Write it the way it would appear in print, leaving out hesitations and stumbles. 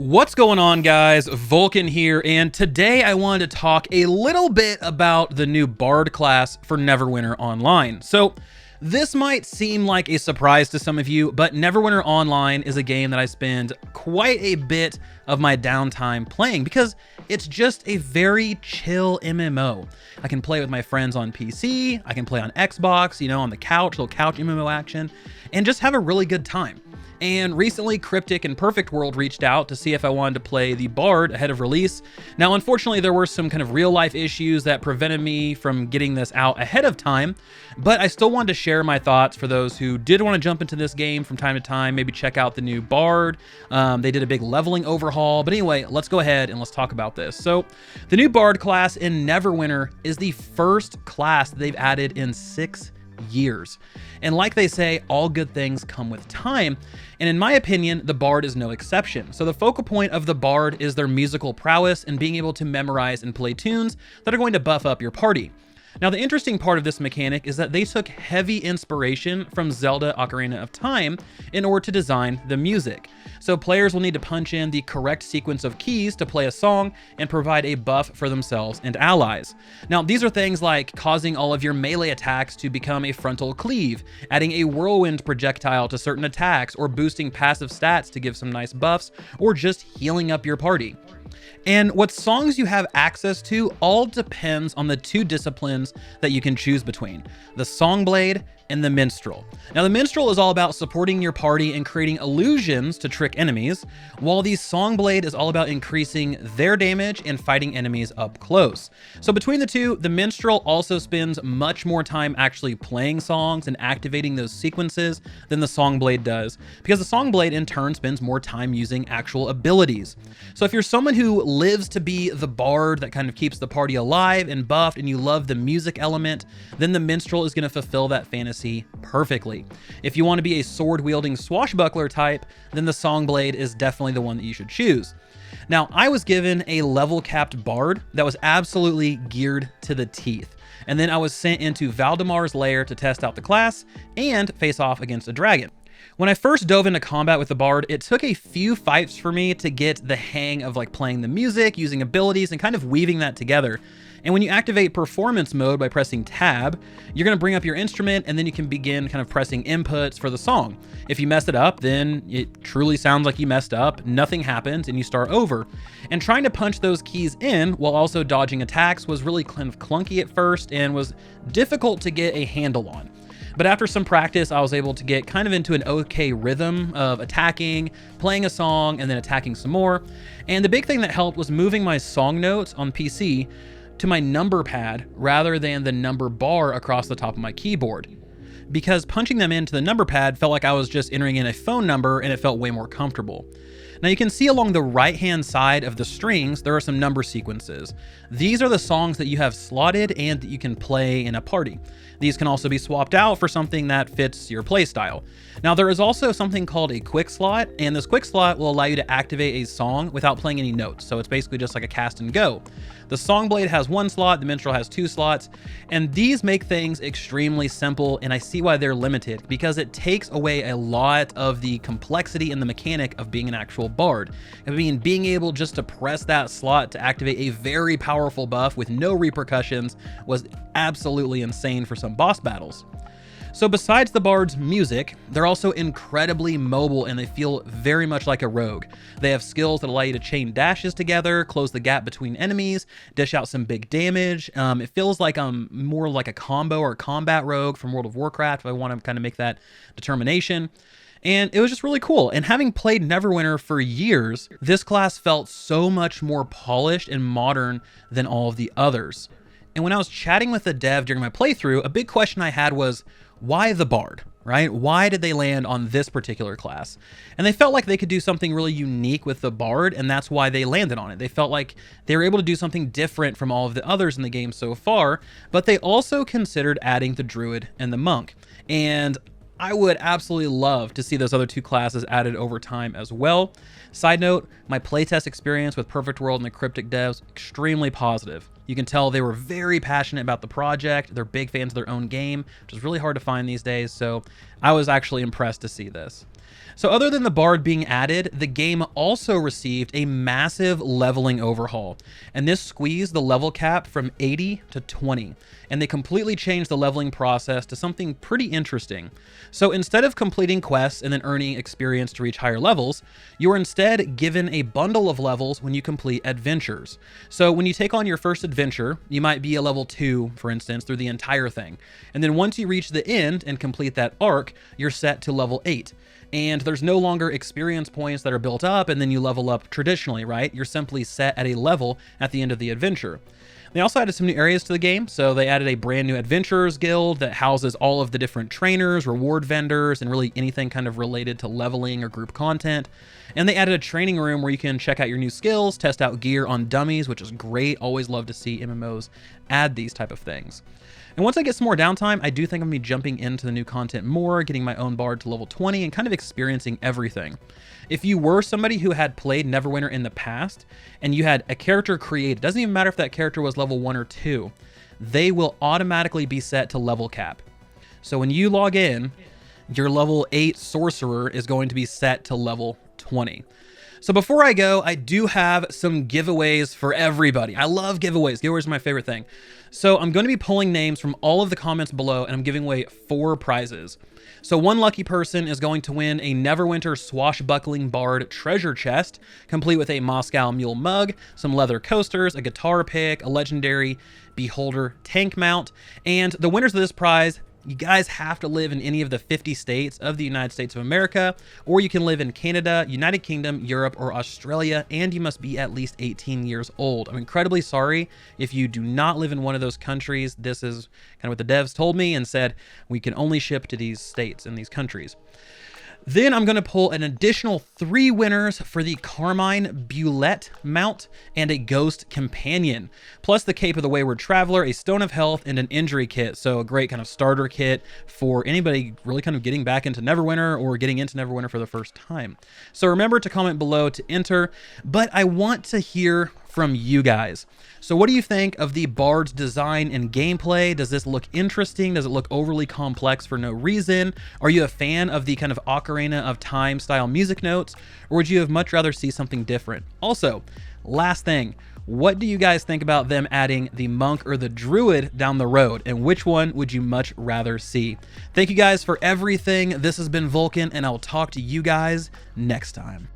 What's going on, guys? Vulkan here, and today I wanted to talk a little bit about the new Bard class for Neverwinter Online. So this might seem like a surprise to some of you, but Neverwinter Online is a game that I spend quite a bit of my downtime playing because it's just a very chill MMO. I can play with my friends on PC, I can play on Xbox, you know, on the couch, little couch MMO action, and just have a really good time. And recently, Cryptic and Perfect World reached out to see if I wanted to play the Bard ahead of release. Now, unfortunately, there were some kind of real-life issues that prevented me from getting this out ahead of time, but I still wanted to share my thoughts for those who did want to jump into this game from time to time, maybe check out the new Bard. They did a big leveling overhaul, but anyway, let's go ahead and let's talk about this. So, the new Bard class in Neverwinter is the first class that they've added in 6 years. And like they say, all good things come with time. And in my opinion, the Bard is no exception. So the focal point of the Bard is their musical prowess and being able to memorize and play tunes that are going to buff up your party. Now, the interesting part of this mechanic is that they took heavy inspiration from Zelda Ocarina of Time in order to design the music. So players will need to punch in the correct sequence of keys to play a song and provide a buff for themselves and allies. Now, these are things like causing all of your melee attacks to become a frontal cleave, adding a whirlwind projectile to certain attacks, or boosting passive stats to give some nice buffs, or just healing up your party. And what songs you have access to all depends on the two disciplines that you can choose between, the Songblade and the Minstrel. Now, the Minstrel is all about supporting your party and creating illusions to trick enemies, while the Songblade is all about increasing their damage and fighting enemies up close. So between the two, the Minstrel also spends much more time actually playing songs and activating those sequences than the Songblade does, because the Songblade in turn spends more time using actual abilities. So if you're someone who lives to be the Bard that kind of keeps the party alive and buffed, and you love the music element, then the Minstrel is going to fulfill that fantasy perfectly. If you want to be a sword-wielding swashbuckler type, then the Songblade is definitely the one that you should choose. Now, I was given a level-capped Bard that was absolutely geared to the teeth, and then I was sent into Valdemar's lair to test out the class and face off against a dragon. When I first dove into combat with the Bard, it took a few fights for me to get the hang of like playing the music, using abilities, and kind of weaving that together. And when you activate performance mode by pressing tab, you're going to bring up your instrument, and then you can begin kind of pressing inputs for the song. If you mess it up, then it truly sounds like you messed up, nothing happens, and you start over. And trying to punch those keys in while also dodging attacks was really kind of clunky at first and was difficult to get a handle on. But after some practice, I was able to get kind of into an okay rhythm of attacking, playing a song, and then attacking some more. And the big thing that helped was moving my song notes on PC to my number pad rather than the number bar across the top of my keyboard, because punching them into the number pad felt like I was just entering in a phone number, and it felt way more comfortable. Now you can see along the right-hand side of the strings, there are some number sequences. These are the songs that you have slotted and that you can play in a party. These can also be swapped out for something that fits your playstyle. Now, there is also something called a quick slot, and this quick slot will allow you to activate a song without playing any notes. So it's basically just like a cast and go. The Songblade has 1 slot, the Minstrel has 2 slots, and these make things extremely simple, and I see why they're limited, because it takes away a lot of the complexity and the mechanic of being an actual Bard. I mean, being able just to press that slot to activate a very powerful buff with no repercussions was absolutely insane for some boss battles. So besides the Bard's music, they're also incredibly mobile, and they feel very much like a rogue. They have skills that allow you to chain dashes together, close the gap between enemies, dish out some big damage. It feels like I'm more like a combo or combat rogue from World of Warcraft, if I want to kind of make that determination. And it was just really cool. And having played Neverwinter for years, this class felt so much more polished and modern than all of the others. And when I was chatting with the dev during my playthrough, a big question I had was, why the Bard, right? Why did they land on this particular class? And they felt like they could do something really unique with the Bard, and that's why they landed on it. They felt like they were able to do something different from all of the others in the game so far, but they also considered adding the Druid and the Monk. And I would absolutely love to see those other 2 classes added over time as well. Side note, my playtest experience with Perfect World and the Cryptic devs, extremely positive. You can tell they were very passionate about the project. They're big fans of their own game, which is really hard to find these days, so I was actually impressed to see this. So other than the bard being added, the game also received a massive leveling overhaul, and this squeezed the level cap from 80 to 20, and they completely changed the leveling process to something pretty interesting. So instead of completing quests and then earning experience to reach higher levels, you are instead given a bundle of levels when you complete adventures. So when you take on your first adventure, you might be a level 2, for instance, through the entire thing. And then once you reach the end and complete that arc, you're set to level 8. And there's no longer experience points that are built up and then you level up traditionally, right? You're simply set at a level at the end of the adventure. They also added some new areas to the game. So they added a brand new adventurers guild that houses all of the different trainers, reward vendors, and really anything kind of related to leveling or group content. And they added a training room where you can check out your new skills, test out gear on dummies, which is great. Always love to see MMOs add these type of things. And once I get some more downtime, I do think I'm gonna be jumping into the new content more, getting my own bard to level 20 and kind of experiencing everything. If you were somebody who had played Neverwinter in the past and you had a character created, doesn't even matter if that character was level 1 or 2, they will automatically be set to level cap. So when you log in, your level 8 sorcerer is going to be set to level 20. So before I go, I do have some giveaways for everybody. I love giveaways. Giveaways are my favorite thing. So I'm going to be pulling names from all of the comments below, and I'm giving away 4 prizes. So one lucky person is going to win a Neverwinter Swashbuckling Bard treasure chest, complete with a Moscow Mule mug, some leather coasters, a guitar pick, a legendary Beholder tank mount, and the winners of this prize, you guys have to live in any of the 50 states of the United States of America, or you can live in Canada, United Kingdom, Europe, or Australia, and you must be at least 18 years old. I'm incredibly sorry if you do not live in one of those countries. This is kind of what the devs told me and said we can only ship to these states and these countries. Then I'm going to pull an additional 3 winners for the Carmine Bulette mount and a Ghost Companion, plus the Cape of the Wayward Traveler, a Stone of Health, and an Injury Kit. So a great kind of starter kit for anybody really kind of getting back into Neverwinter or getting into Neverwinter for the first time. So remember to comment below to enter, but I want to hear from you guys. So what do you think of the Bard's design and gameplay? Does this look interesting? Does it look overly complex for no reason? Are you a fan of the kind of Ocarina of Time style music notes, or would you have much rather see something different? Also, last thing, what do you guys think about them adding the monk or the druid down the road, and which one would you much rather see? Thank you guys for everything. This has been Vulkan, and I'll talk to you guys next time.